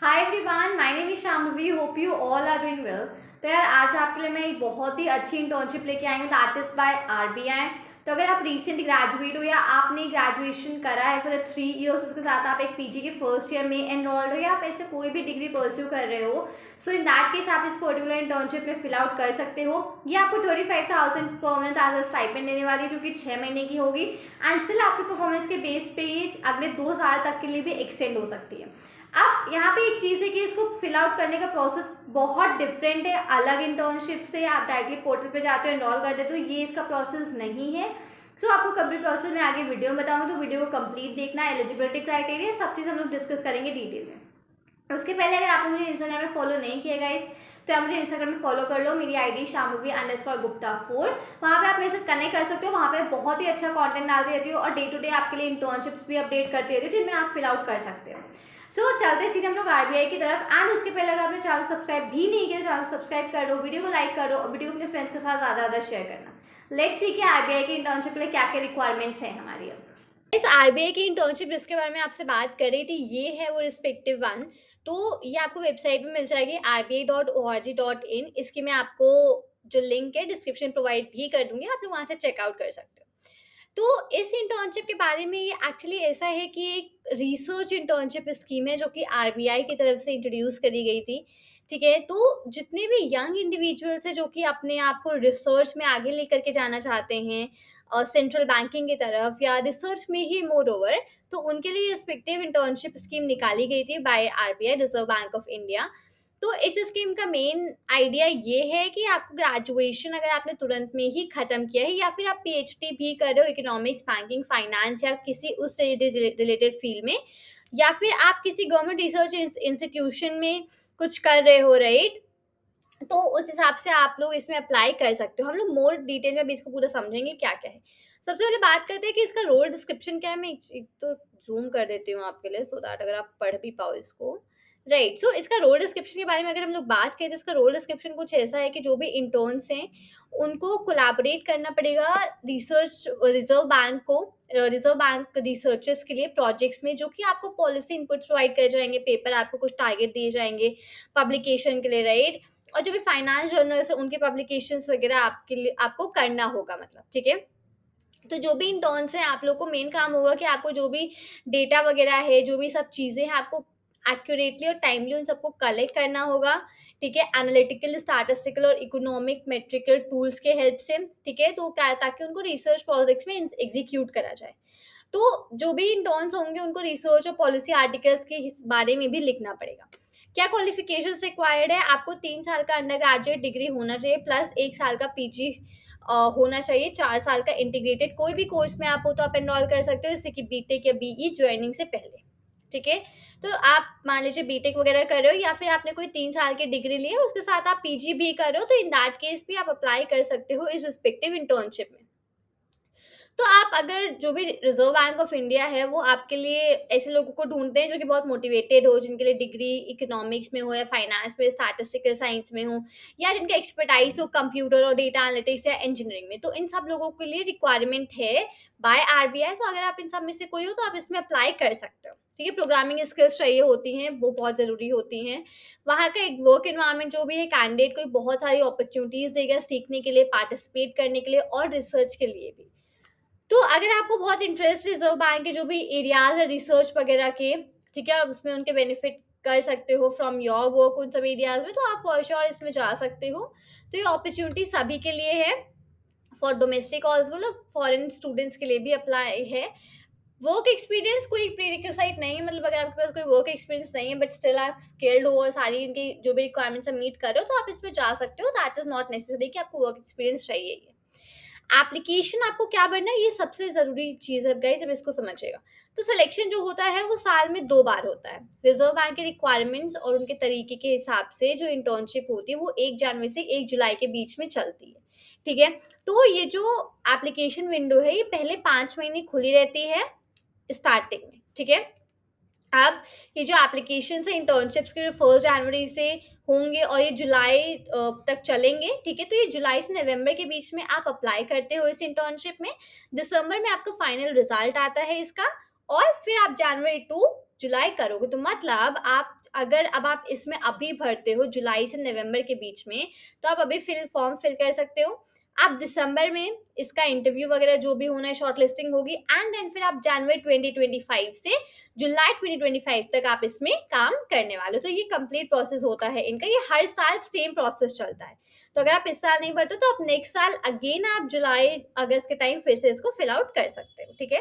Hi everyone, my name is Shambhavi. Hope you all are doing well. तो यार आज आपके लिए मैं एक बहुत ही अच्छी इंटर्नशिप लेके आई हूँ, दैट इज बाय आरबीआई। तो अगर आप रिसेंट ग्रेजुएट हो या आपने ग्रेजुएशन करा है फॉर 3 इयर्स, उसके साथ आप एक पीजी के फर्स्ट ईयर में एनरोल्ड हो या आप ऐसे कोई भी डिग्री परस्यू कर रहे हो, सो इन दैट केस आप इस पर्टिकुलर इंटर्नशिप में फिल आउट कर सकते हो। ये आपको 35,000 per month as a stipend देने वाली है, जो कि 6 महीने की होगी। एंड स्टिल आपकी परफॉर्मेंस के बेस पे ये अगले 2 साल तक के लिए भी एक्सटेंड हो सकती है। अब यहाँ पे एक चीज़ है कि इसको फिल आउट करने का प्रोसेस बहुत डिफरेंट है अलग इंटर्नशिप से। आप डायरेक्टली पोर्टल पे जाते हो, एनरोल कर देते हो, ये इसका प्रोसेस नहीं है। सो आपको कंप्लीट प्रोसेस में आगे वीडियो में बताऊंगी, तो वीडियो को कंप्लीट देखना। एलिजिबिलिटी क्राइटेरिया सब चीज़ हम लोग डिस्कस करेंगे डिटेल में। उसके पहले अगर आपने मुझे इंस्टाग्राम में फॉलो नहीं किया गाइस, तो आप मुझे इंस्टाग्राम में फॉलो कर लो। मेरी आईडी शाम्भवी_गुप्ता4। वहाँ पे आप मेरे से कनेक्ट कर सकते हो। वहाँ पे बहुत ही अच्छा कंटेंट डालती रहती हो और डे टू डे आपके लिए इंटर्नशिप्स भी अपडेट करती रहती हो, जिनमें आप फिल आउट कर सकते हो। चलते सीधे हम लोग आरबीआई की तरफ। एंड उसके पहले अगर आपने चैनल सब्सक्राइब भी नहीं किया तो चैनल सब्सक्राइब कर दो, वीडियो को लाइक करो और वीडियो को अपने फ्रेंड्स के साथ ज़्यादा शेयर करना। लेट्स सी कि आरबीआई की इंटर्नशिप के लिए क्या क्या रिक्वायरमेंट्स हैं हमारी। अब इस आरबीआई की इंटर्नशिप जिसके बारे में आपसे बात कर रही थी, ये है वो रिस्पेक्टिव वन। तो ये आपको वेबसाइट में मिल जाएगी rbi.org.in। इसकी मैं आपको जो लिंक है डिस्क्रिप्शन प्रोवाइड भी कर दूंगी, आप लोग वहाँ से चेकआउट कर सकते हो। तो इस इंटर्नशिप के बारे में ये एक्चुअली ऐसा है कि एक रिसर्च इंटर्नशिप स्कीम है जो कि आरबीआई की तरफ से इंट्रोड्यूस करी गई थी। ठीक है, तो जितने भी यंग इंडिविजुअल्स हैं जो कि अपने आप को रिसर्च में आगे लेकर के जाना चाहते हैं, सेंट्रल बैंकिंग की तरफ या रिसर्च में ही मोर ओवर, तो उनके लिए रिस्पेक्टिव इंटर्नशिप स्कीम निकाली गई थी by RBI, reserve bank of India. तो इस स्कीम का मेन आइडिया ये है कि आपको ग्रेजुएशन अगर आपने तुरंत में ही खत्म किया है या फिर आप पीएचडी भी कर रहे हो इकोनॉमिक्स, बैंकिंग, फाइनेंस या किसी उस रिलेटेड फील्ड में, या फिर आप किसी गवर्नमेंट रिसर्च इंस्टीट्यूशन में कुछ कर रहे हो, राइट, तो उस हिसाब से आप लोग इसमें अप्लाई कर सकते हो। हम लोग मोर डिटेल में अभी इसको पूरा समझेंगे क्या क्या है। सबसे पहले बात करते हैं कि इसका रोल डिस्क्रिप्शन क्या है। मैं एक तो जूम कर देती हूँ आपके लिए, सो दैट अगर आप पढ़ भी पाओ इसको। राइट, सो इसका रोल डिस्क्रिप्शन के बारे में अगर हम लोग बात करें तो इसका रोल डिस्क्रिप्शन कुछ ऐसा है कि जो भी इंटर्न्स हैं उनको कोलैबोरेट करना पड़ेगा रिसर्च रिजर्व बैंक को, रिजर्व बैंक रिसर्चर्स के लिए प्रोजेक्ट्स में, जो कि आपको पॉलिसी इनपुट प्रोवाइड कर जाएंगे, पेपर आपको कुछ टारगेट दिए जाएंगे पब्लिकेशन के लिए, राइट। और जो भी फाइनेंस जर्नल्स है उनके पब्लिकेशंस वगैरह आपके लिए आपको करना होगा, मतलब ठीक है। तो जो भी इंटर्न्स हैं आप लोग को मेन काम होगा कि आपको जो भी डेटा वगैरह है, जो भी सब चीज़ें हैं, आपको एक्यूरेटली और टाइमली उन सबको कलेक्ट करना होगा। ठीक है, एनालिटिकल, स्टैटिस्टिकल और इकोनॉमिक मेट्रिकल टूल्स के हेल्प से। ठीक है, तो क्या ताकि उनको रिसर्च प्रोजेक्ट्स में एग्जीक्यूट करा जाए। तो जो भी इंटर्न्स होंगे उनको रिसर्च और पॉलिसी आर्टिकल्स के बारे में भी लिखना पड़ेगा। क्या क्वालिफिकेशंस रिक्वायर्ड है? आपको 3 साल का अंडर ग्रेजुएट डिग्री होना चाहिए प्लस 1 साल का पीजी होना चाहिए। 4 साल का इंटीग्रेटेड कोई भी कोर्स में आप हो तो आप एनरोल कर सकते हो, जैसे कि बीटेक या बीई ज्वाइनिंग से पहले। ठीक है, तो आप मान लीजिए बीटेक वगैरह कर रहे हो या फिर आपने कोई 3 साल की डिग्री ली है, उसके साथ आप पीजी भी कर रहे हो, तो इन दैट केस भी आप अप्लाई कर सकते हो इस रिस्पेक्टिव इंटर्नशिप में। तो आप अगर जो भी रिजर्व बैंक ऑफ इंडिया है वो आपके लिए ऐसे लोगों को ढूंढते हैं जो कि बहुत मोटिवेटेड हो, जिनके लिए डिग्री इकोनॉमिक्स में हो या फाइनेंस में, स्टैटिस्टिकल साइंस में हो, या जिनका एक्सपर्टाइज हो कंप्यूटर और डेटा एनालिटिक्स या इंजीनियरिंग में, तो इन सब लोगों के लिए रिक्वायरमेंट है बाय आरबीआई। तो अगर आप इन सब में से कोई हो तो आप इसमें अप्लाई कर सकते हो। ठीक है, प्रोग्रामिंग स्किल्स चाहिए होती हैं, वो बहुत ज़रूरी होती हैं। वहाँ का एक वर्क एनवायरनमेंट जो भी है कैंडिडेट को बहुत सारी अपॉर्चुनिटीज़ देगा सीखने के लिए, पार्टिसिपेट करने के लिए और रिसर्च के लिए भी। तो अगर आपको बहुत इंटरेस्ट रिजर्व बैंक के जो भी एरियाज है रिसर्च वगैरह के, ठीक है, और उसमें उनके बेनिफिट कर सकते हो फ्रॉम योर वर्क उन सब एरियाज में, तो आप फॉर श्योर इसमें जा सकते हो। तो ये अपॉर्चुनिटी सभी के लिए है, फॉर डोमेस्टिक ऑल्स मतलब फॉरेन स्टूडेंट्स के लिए भी अप्लाई है। वर्क एक्सपीरियंस कोई प्रीरिक्विजिट नहीं है, मतलब अगर आपके पास कोई वर्क एक्सपीरियंस नहीं है बट स्टिल आप स्किल्ड हो और सारी इनकी जो भी रिक्वायरमेंट्स मीट कर रहे हो, तो आप इसमें जा सकते हो। दैट इज नॉट नेसेसरी कि आपको वर्क एक्सपीरियंस चाहिए ही। एप्लीकेशन आपको क्या भरना है, ये सबसे ज़रूरी चीज़ है गाइस, अब इसको समझिएगा। तो सिलेक्शन जो होता है वो साल में 2 बार होता है। रिजर्व बैंक के रिक्वायरमेंट्स और उनके तरीके के हिसाब से जो इंटर्नशिप होती है वो 1 जनवरी से 1 जुलाई के बीच में चलती है। ठीक है, तो ये जो एप्लीकेशन विंडो है ये पहले 5 महीने खुली रहती है स्टार्टिंग में। ठीक है, अब ये जो एप्लीकेशंस है इंटर्नशिप्स के 1 जनवरी से होंगे और ये जुलाई तक चलेंगे। ठीक है, तो ये जुलाई से नवंबर के बीच में आप अप्लाई करते हो इस इंटर्नशिप में। दिसंबर में आपका फाइनल रिजल्ट आता है इसका, और फिर आप जनवरी टू जुलाई करोगे। तो मतलब आप अगर अब आप इसमें अभी भरते हो जुलाई से नवंबर के बीच में, तो आप अभी फॉर्म फिल कर सकते हो। आप दिसंबर में इसका इंटरव्यू वगैरह जो भी होना है, शॉर्ट लिस्टिंग होगी, एंड देन फिर आप जनवरी 2025 से जुलाई 2025 तक आप इसमें काम करने वाले हो। तो ये कंप्लीट प्रोसेस होता है इनका, ये हर साल सेम प्रोसेस चलता है। तो अगर आप इस साल नहीं भरते तो आप नेक्स्ट साल अगेन आप जुलाई अगस्त के टाइम फिर से इसको फिल आउट कर सकते हो, ठीक है।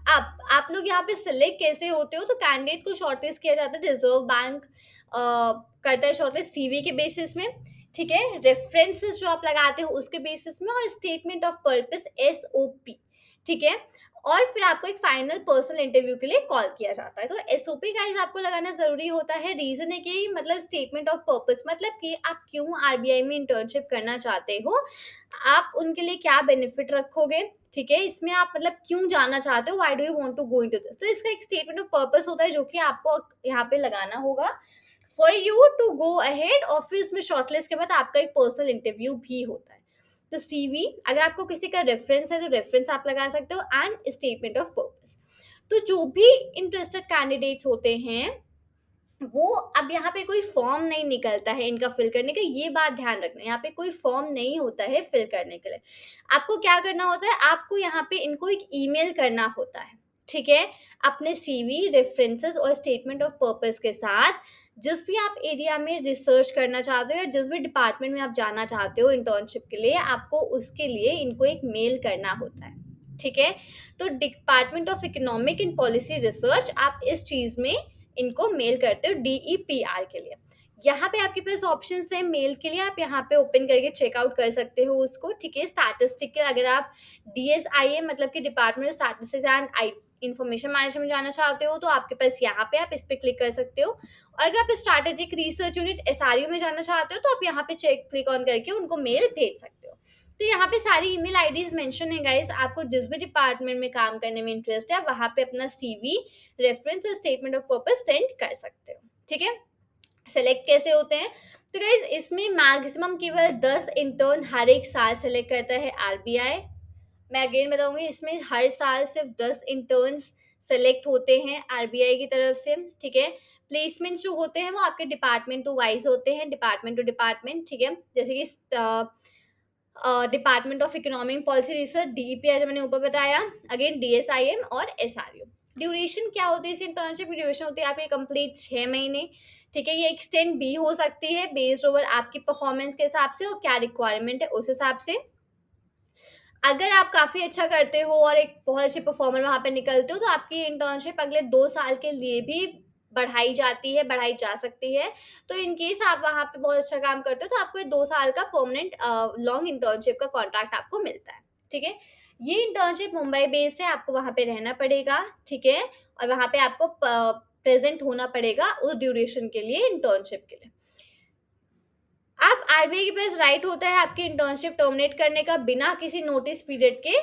आप लोग यहाँ पे सिलेक्ट कैसे होते हो, तो कैंडिडेट्स को शॉर्टलिस्ट किया जाता है, रिजर्व बैंक करता है शॉर्टलिस्ट सीवी के बेसिस में, ठीक है, रेफरेंसेस जो आप लगाते हो उसके बेसिस में, और स्टेटमेंट ऑफ पर्पस एसओपी, ठीक है। और फिर आपको एक फाइनल पर्सनल इंटरव्यू के लिए कॉल किया जाता है। तो एसओपी गाइस आपको लगाना जरूरी होता है, रीजन है कि मतलब स्टेटमेंट ऑफ पर्पस मतलब कि आप क्यों आरबीआई में इंटर्नशिप करना चाहते हो, आप उनके लिए क्या बेनिफिट रखोगे, ठीक है, इसमें आप मतलब क्यों जाना चाहते हो, why do you want to go into this. तो इसका एक स्टेटमेंट ऑफ पर्पस होता है जो कि आपको यहाँ पे लगाना होगा for you to go ahead, और फिर इसमें शॉर्टलिस्ट के बाद आपका एक पर्सनल इंटरव्यू भी होता है। तो सीवी, अगर आपको किसी का रेफरेंस है तो रेफरेंस आप लगा सकते हो, एंड स्टेटमेंट ऑफ पर्पस। तो जो भी इंटरेस्टेड कैंडिडेट्स होते हैं वो, अब यहाँ पे कोई फॉर्म नहीं निकलता है इनका फिल करने का, ये बात ध्यान रखना, यहाँ पे कोई फॉर्म नहीं होता है फिल करने के लिए। आपको क्या करना होता है, आपको यहाँ पे इनको एक ईमेल करना होता है, ठीक है, अपने सीवी, रेफरेंसेस और स्टेटमेंट ऑफ पर्पस के साथ। जिस भी आप एरिया में रिसर्च करना चाहते हो या जिस भी डिपार्टमेंट में आप जाना चाहते हो इंटर्नशिप के लिए, आपको उसके लिए इनको एक मेल करना होता है, ठीक है। तो department of economic and policy research, आप इस चीज में इनको मेल करते हो DEPR के लिए। यहाँ पे आपके पास ऑप्शन है मेल के लिए, आप यहाँ पे ओपन करके चेकआउट कर सकते हो उसको, ठीक है। स्टैटिस्टिकल, अगर आप DSIM मतलब कि department of statistics and information management में जाना चाहते हो तो आपके पास यहाँ पे आप इस पे क्लिक कर सकते हो। और अगर आप स्ट्रैटेजिक रिसर्च यूनिट SRU में जाना चाहते हो तो आप यहाँ पे चेक क्लिक ऑन करके उनको मेल भेज सकते हो। तो यहाँ पे सारी ईमेल आईडीज मेंशन है गाइस, आपको जिस भी डिपार्टमेंट में काम करने में इंटरेस्ट है वहां पे अपना सीवी, रेफरेंस और स्टेटमेंट ऑफ पर्पस सेंड कर सकते हो, ठीक है। सेलेक्ट कैसे होते हैं, तो गाइस इसमें मैक्सिमम केवल 10 इंटर्न हर एक साल सेलेक्ट करता है आरबीआई। मैं अगेन बताऊंगी, इसमें हर साल सिर्फ 10 इंटर्न्स सेलेक्ट होते हैं आरबीआई की तरफ से, ठीक है। प्लेसमेंट जो होते हैं वो आपके डिपार्टमेंट टू वाइज होते हैं, डिपार्टमेंट टू डिपार्टमेंट, ठीक है। जैसे कि department of economic policy research DEPR जो मैंने ऊपर बताया, अगेन DSIM और SRU। ड्यूरेशन क्या होती है इस इंटर्नशिप की, ड्यूरेशन होती है आपकी कंप्लीट 6 महीने, ठीक है। ये एक्सटेंड भी हो सकती है बेस्ड ओवर आपकी परफॉर्मेंस के हिसाब से और क्या रिक्वायरमेंट है उस हिसाब से। अगर आप काफ़ी अच्छा करते हो और एक बहुत अच्छे परफॉर्मर वहाँ पे निकलते हो तो आपकी इंटर्नशिप अगले 2 साल के लिए भी बढ़ाई जाती है, बढ़ाई जा सकती है। तो इन केस आप वहाँ पे बहुत अच्छा काम करते हो तो आपको ये 2 साल का परमानेंट लॉन्ग इंटर्नशिप का कॉन्ट्रैक्ट आपको मिलता है, ठीक है। ये इंटर्नशिप मुंबई बेस्ड है, आपको वहाँ पे रहना पड़ेगा, ठीक है, और वहाँ पे आपको प्रेजेंट होना पड़ेगा उस ड्यूरेशन के लिए, इंटर्नशिप के लिए। अब आरबीआई के पास राइट होता है आपकी इंटर्नशिप टर्मिनेट करने का बिना किसी नोटिस पीरियड के,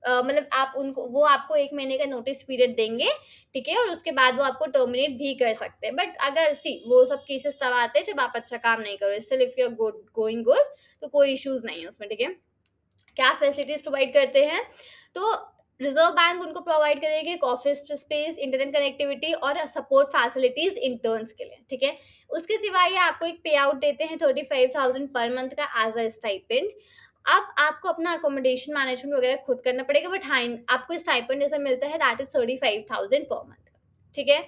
मतलब आप उनको, वो आपको 1 महीने का नोटिस पीरियड देंगे, ठीक है, और उसके बाद वो आपको टर्मिनेट भी कर सकते हैं। बट अगर वो सब केसेस तब आते हैं जब आप अच्छा काम नहीं करो, still if you are good going good तो कोई इश्यूज नहीं है उसमें, ठीक है। क्या फैसिलिटीज प्रोवाइड करते हैं, तो रिजर्व बैंक उनको प्रोवाइड करेगी एक ऑफिस स्पेस, इंटरनेट कनेक्टिविटी और सपोर्ट फैसिलिटीज इंटर्न्स के लिए, ठीक है। उसके सिवा ये आपको एक पे आउट देते हैं 35,000 पर मंथ का एज अ स्टाइपेंड। अब आपको अपना अकोमोडेशन मैनेजमेंट वगैरह खुद करना पड़ेगा, बट हाँ आपको स्टाइपेंड जैसा मिलता है दैट इज 35,000 पर मंथ, ठीक है।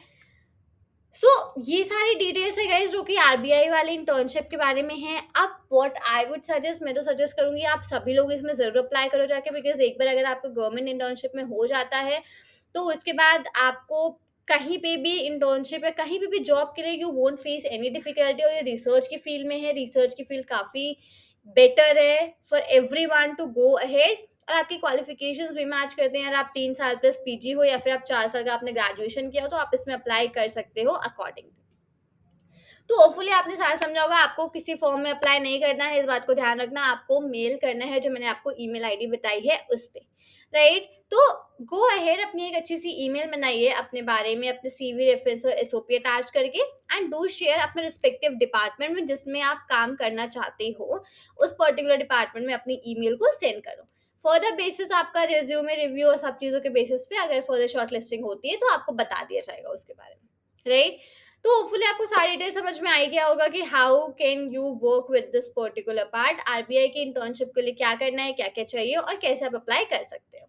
सो ये सारी डिटेल्स है गाइस जो कि आरबीआई वाले इंटर्नशिप के बारे में है। अब व्हाट आई वुड सजेस्ट, मैं तो सजेस्ट करूंगी आप सभी लोग इसमें जरूर अप्लाई करो जाके, बिकॉज एक बार अगर आपको गवर्नमेंट इंटर्नशिप में हो जाता है तो उसके बाद आपको कहीं पे भी इंटर्नशिप या कहीं पे भी जॉब के लिए you won't face any difficulty. और ये रिसर्च की फील्ड में है, रिसर्च की फील्ड काफ़ी बेटर है for everyone to go ahead, और आपकी क्वालिफिकेशंस भी मैच करते हैं। अगर आप 3 साल प्लस पीजी हो या फिर आप 4 साल का आपने ग्रेजुएशन किया हो तो आप इसमें अप्लाई कर सकते हो अकॉर्डिंग। तो होपफुली आपने सारा समझा होगा, आपको किसी फॉर्म में अप्लाई नहीं करना है, इस बात को ध्यान रखना, आपको मेल करना है जो मैंने आपको ईमेल आईडी बताई है उस पे, राइट। तो गो अहेड, अपनी एक अच्छी सी ईमेल बनाइए अपने बारे में, अपने सीवी, रेफरेंस और एसओपी अटैच करके, एंड डू शेयर अपने रिस्पेक्टिव डिपार्टमेंट में जिसमें आप काम करना चाहते हो, उस पर्टिकुलर डिपार्टमेंट में अपनी ईमेल को सेंड करो। फर्दर बेसिस आपका रिज्यूमे रिव्यू और सब चीज़ों के बेसिस पे अगर फर्दर शॉर्ट लिस्टिंग होती है तो आपको बता दिया जाएगा उसके बारे में, राइट। तो होपफुली आपको सारी डिटेल समझ में आ ही गया होगा कि how can you work with this particular part, RBI की इंटर्नशिप के लिए क्या करना है, क्या-क्या चाहिए और कैसे आप अप्लाई कर सकते हो।